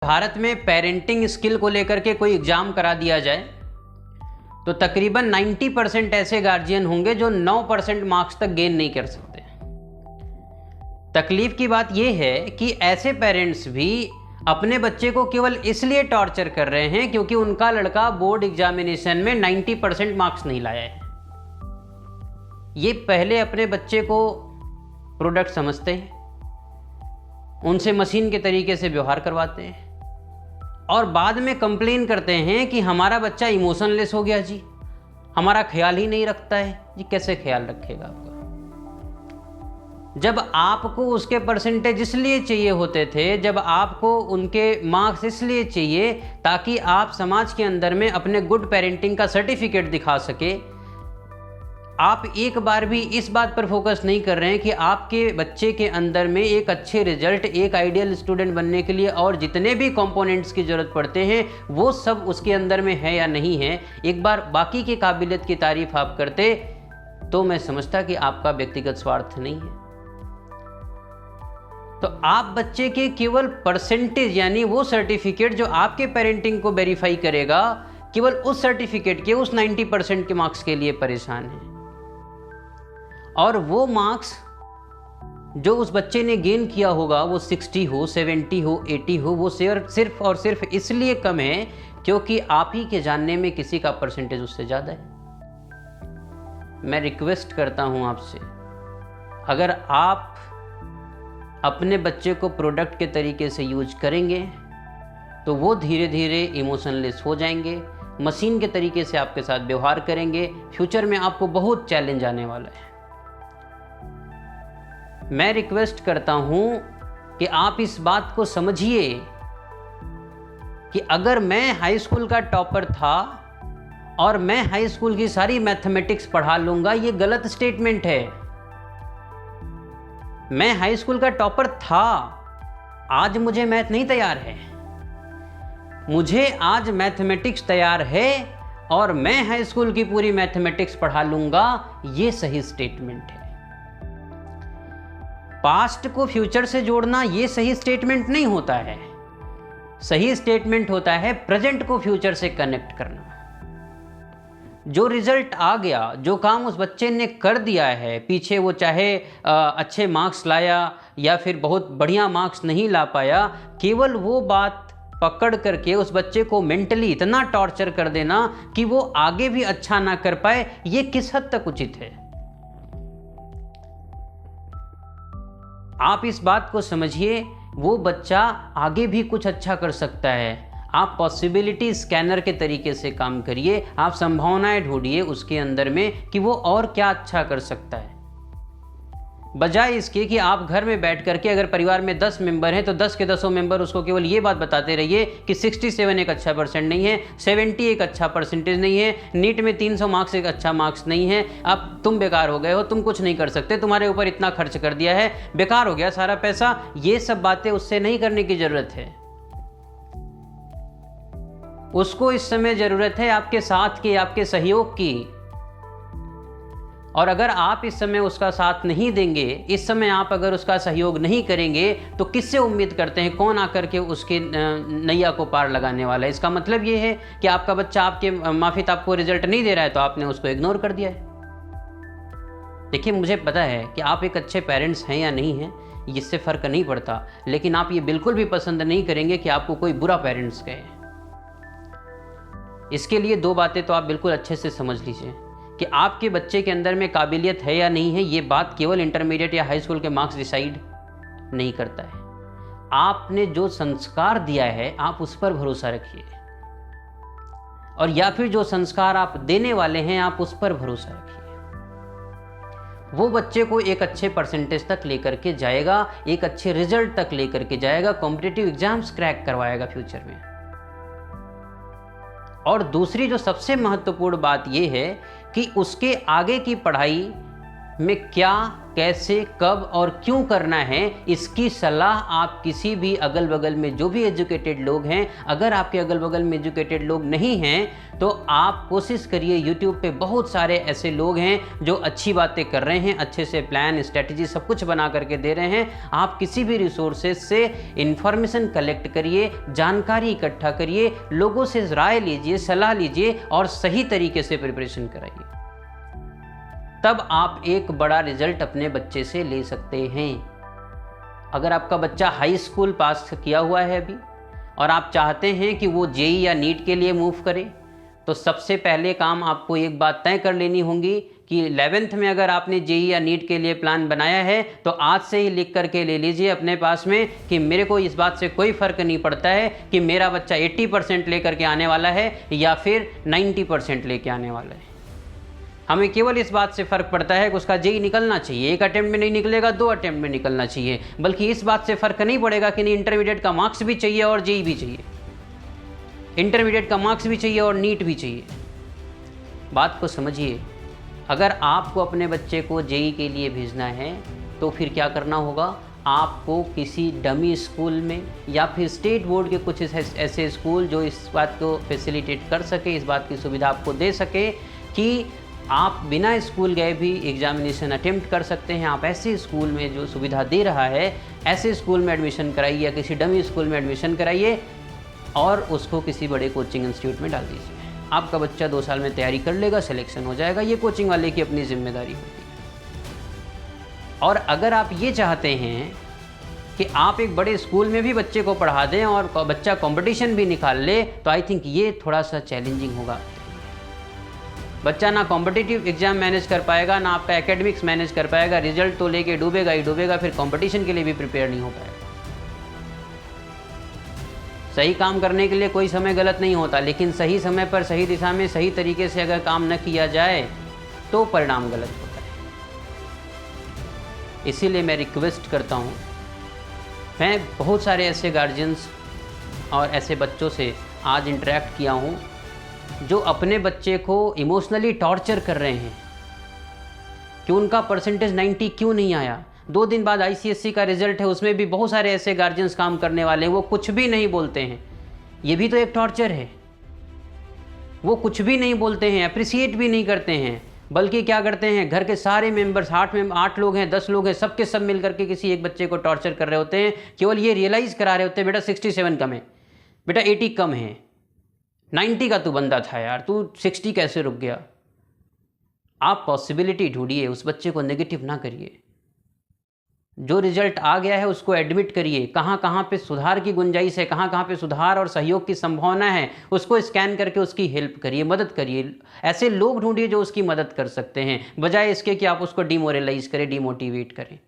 भारत में parenting skill को लेकर के कोई एग्जाम करा दिया जाए तो तकरीबन 90% ऐसे गार्जियन होंगे जो 9% मार्क्स तक गेन नहीं कर सकते। तकलीफ की बात यह है कि ऐसे पेरेंट्स भी अपने बच्चे को केवल इसलिए टॉर्चर कर रहे हैं क्योंकि उनका लड़का बोर्ड एग्जामिनेशन में 90% मार्क्स नहीं लाया है। ये पहले अपने बच्चे को प्रोडक्ट समझते हैं, उनसे मशीन के तरीके से व्यवहार करवाते हैं और बाद में कंप्लेन करते हैं कि हमारा बच्चा इमोशनलेस हो गया जी, हमारा ख्याल ही नहीं रखता है। जी कैसे ख्याल रखेगा आपका, जब आपको उसके परसेंटेज इसलिए चाहिए होते थे, जब आपको उनके मार्क्स इसलिए चाहिए ताकि आप समाज के अंदर में अपने गुड पेरेंटिंग का सर्टिफिकेट दिखा सके। आप एक बार भी इस बात पर फोकस नहीं कर रहे हैं कि आपके बच्चे के अंदर में एक अच्छे रिजल्ट, एक आइडियल स्टूडेंट बनने के लिए और जितने भी कंपोनेंट्स की ज़रूरत पड़ते हैं वो सब उसके अंदर में है या नहीं है। एक बार बाकी की काबिलियत की तारीफ आप करते तो मैं समझता कि आपका व्यक्तिगत स्वार्थ नहीं है। तो आप बच्चे के केवल परसेंटेज यानी वो सर्टिफिकेट जो आपके पेरेंटिंग को वेरीफाई करेगा, केवल उस सर्टिफिकेट के उस 90% के मार्क्स के लिए परेशान हैं। और वो मार्क्स जो उस बच्चे ने गेन किया होगा वो 60 हो, 70 हो, 80 हो, वो सिर्फ और सिर्फ इसलिए कम है क्योंकि आप ही के जानने में किसी का परसेंटेज उससे ज़्यादा है। मैं रिक्वेस्ट करता हूं आपसे, अगर आप अपने बच्चे को प्रोडक्ट के तरीके से यूज करेंगे तो वो धीरे धीरे इमोशनलेस हो जाएंगे, मशीन के तरीके से आपके साथ व्यवहार करेंगे। फ्यूचर में आपको बहुत चैलेंज आने वाला है। मैं रिक्वेस्ट करता हूं कि आप इस बात को समझिए कि अगर मैं हाई स्कूल का टॉपर था और मैं हाई स्कूल की सारी मैथमेटिक्स पढ़ा लूंगा, ये गलत स्टेटमेंट है। मैं हाई स्कूल का टॉपर था, आज मुझे मैथ नहीं तैयार है, मुझे आज मैथमेटिक्स तैयार है और मैं हाई स्कूल की पूरी मैथमेटिक्स पढ़ा लूंगा, ये सही स्टेटमेंट है। पास्ट को फ्यूचर से जोड़ना ये सही स्टेटमेंट नहीं होता है। सही स्टेटमेंट होता है प्रेजेंट को फ्यूचर से कनेक्ट करना। जो रिजल्ट आ गया, जो काम उस बच्चे ने कर दिया है, पीछे वो चाहे अच्छे मार्क्स लाया या फिर बहुत बढ़िया मार्क्स नहीं ला पाया, केवल वो बात पकड़ करके उस बच्चे को मेंटली इतना टॉर्चर कर देना कि वो आगे भी अच्छा ना कर पाए, ये किस हद तक उचित है। आप इस बात को समझिए, वो बच्चा आगे भी कुछ अच्छा कर सकता है। आप पॉसिबिलिटी स्कैनर के तरीके से काम करिए, आप संभावनाएं ढूंढिए उसके अंदर में कि वो और क्या अच्छा कर सकता है, बजाय इसके कि आप घर में बैठ करके, अगर परिवार में 10 मेंबर हैं तो 10 के 10 मेंबर उसको केवल ये बात बताते रहिए कि 67 एक अच्छा परसेंट नहीं है, 70 एक अच्छा परसेंटेज नहीं है, नीट में 300 मार्क्स एक अच्छा मार्क्स नहीं है, अब तुम बेकार हो गए हो, तुम कुछ नहीं कर सकते, तुम्हारे ऊपर इतना खर्च कर दिया है, बेकार हो गया सारा पैसा। ये सब बातें उससे नहीं करने की जरूरत है। उसको इस समय जरूरत है आपके साथ की, आपके सहयोग की। और अगर आप इस समय उसका साथ नहीं देंगे, इस समय आप अगर उसका सहयोग नहीं करेंगे तो किससे उम्मीद करते हैं, कौन आकर के उसके नैया को पार लगाने वाला है। इसका मतलब ये है कि आपका बच्चा आपके माफिक आपको रिजल्ट नहीं दे रहा है तो आपने उसको इग्नोर कर दिया है। देखिए, मुझे पता है कि आप एक अच्छे पेरेंट्स हैं या नहीं हैं, इससे फर्क नहीं पड़ता, लेकिन आप ये बिल्कुल भी पसंद नहीं करेंगे कि आपको कोई बुरा पेरेंट्स कहे। इसके लिए 2 बातें तो आप बिल्कुल अच्छे से समझ लीजिए कि आपके बच्चे के अंदर में काबिलियत है या नहीं है, ये बात केवल इंटरमीडिएट या हाई स्कूल के मार्क्स डिसाइड नहीं करता है। आपने जो संस्कार दिया है आप उस पर भरोसा रखिए, और या फिर जो संस्कार आप देने वाले हैं आप उस पर भरोसा रखिए। वो बच्चे को एक अच्छे परसेंटेज तक लेकर के जाएगा, एक अच्छे रिजल्ट तक लेकर के जाएगा, कॉम्पिटिटिव एग्जाम्स क्रैक करवाएगा फ्यूचर में। और दूसरी जो सबसे महत्वपूर्ण बात यह है कि उसके आगे की पढ़ाई में क्या कैसे, कब और क्यों करना है, इसकी सलाह आप किसी भी अगल बगल में जो भी एजुकेटेड लोग हैं, अगर आपके अगल बगल में एजुकेटेड लोग नहीं हैं तो आप कोशिश करिए, यूट्यूब पे बहुत सारे ऐसे लोग हैं जो अच्छी बातें कर रहे हैं, अच्छे से प्लान, स्ट्रेटजी सब कुछ बना करके दे रहे हैं। आप किसी भी रिसोर्सेज से इंफॉर्मेशन कलेक्ट करिए, जानकारी इकट्ठा करिए, लोगों से राय लीजिए, सलाह लीजिए और सही तरीके से प्रिपरेशन कराइए। तब आप एक बड़ा रिजल्ट अपने बच्चे से ले सकते हैं। अगर आपका बच्चा हाई स्कूल पास किया हुआ है अभी और आप चाहते हैं कि वो जेई या नीट के लिए मूव करे, तो सबसे पहले काम आपको एक बात तय कर लेनी होगी कि 11th में अगर आपने जेई या नीट के लिए प्लान बनाया है तो आज से ही लिख करके ले लीजिए अपने पास में कि मेरे को इस बात से कोई फ़र्क नहीं पड़ता है कि मेरा बच्चा 80% लेकर के आने वाला है या फिर 90% लेके आने वाला है। हमें केवल इस बात से फ़र्क पड़ता है कि उसका जेई निकलना चाहिए। एक अटेम्प्ट में नहीं निकलेगा, 2 अटेम्प्ट में निकलना चाहिए, बल्कि इस बात से फ़र्क नहीं पड़ेगा कि नहीं इंटरमीडिएट का मार्क्स भी चाहिए और जेई भी चाहिए, इंटरमीडिएट का मार्क्स भी चाहिए और नीट भी चाहिए। बात को समझिए। अगर आपको अपने बच्चे को जेई के लिए भेजना है तो फिर क्या करना होगा, आपको किसी डमी स्कूल में या फिर स्टेट बोर्ड के कुछ ऐसे स्कूल जो इस बात को फैसिलिटेट कर सके, इस बात की सुविधा आपको दे सके कि आप बिना स्कूल गए भी एग्जामिनेशन अटेम्प्ट कर सकते हैं। आप ऐसे स्कूल में जो सुविधा दे रहा है, ऐसे स्कूल में एडमिशन कराइए या किसी डमी स्कूल में एडमिशन कराइए और उसको किसी बड़े कोचिंग इंस्टीट्यूट में डाल दीजिए। आपका बच्चा 2 साल में तैयारी कर लेगा, सिलेक्शन हो जाएगा। ये कोचिंग वाले की अपनी जिम्मेदारी होती है। और अगर आप ये चाहते हैं कि आप एक बड़े स्कूल में भी बच्चे को पढ़ा दें और बच्चा कंपटीशन भी निकाल ले, तो आई थिंक ये थोड़ा सा चैलेंजिंग होगा। बच्चा ना कॉम्पिटिटिव एग्जाम मैनेज कर पाएगा, ना आपका एकेडमिक्स मैनेज कर पाएगा, रिजल्ट तो लेके डूबेगा ही डूबेगा, फिर कंपटीशन के लिए भी प्रिपेयर नहीं हो पाएगा। सही काम करने के लिए कोई समय गलत नहीं होता, लेकिन सही समय पर सही दिशा में सही तरीके से अगर काम न किया जाए तो परिणाम गलत होता है। इसीलिए मैं रिक्वेस्ट करता हूँ, मैं बहुत सारे ऐसे गार्जियंस और ऐसे बच्चों से आज इंटरेक्ट किया हूँ जो अपने बच्चे को इमोशनली टॉर्चर कर रहे हैं कि उनका परसेंटेज 90 क्यों नहीं आया। 2 दिन बाद आईसीएसई का रिजल्ट है, उसमें भी बहुत सारे ऐसे गार्जियंस काम करने वाले हैं, वो कुछ भी नहीं बोलते हैं। ये भी तो एक टॉर्चर है। वो कुछ भी नहीं बोलते हैं, अप्रिसिएट भी नहीं करते हैं, बल्कि क्या करते हैं, घर के सारे मेंबर्स 8 लोग हैं, 10 लोग हैं, सबके सब मिल करके किसी एक बच्चे को टॉर्चर कर रहे होते हैं। केवल ये रियलाइज़ करा रहे होते हैं, बेटा 67 कम है, बेटा 80 कम है, 90 का तू बंदा था यार, तू 60 कैसे रुक गया। आप पॉसिबिलिटी ढूंढिए, उस बच्चे को नेगेटिव ना करिए। जो रिजल्ट आ गया है उसको एडमिट करिए, कहाँ कहाँ पे सुधार की गुंजाइश है, कहाँ कहाँ पे सुधार और सहयोग की संभावना है, उसको स्कैन करके उसकी हेल्प करिए, मदद करिए। ऐसे लोग ढूंढिए जो उसकी मदद कर सकते हैं, बजाय इसके कि आप उसको डिमोरलाइज करें, डिमोटिवेट करें।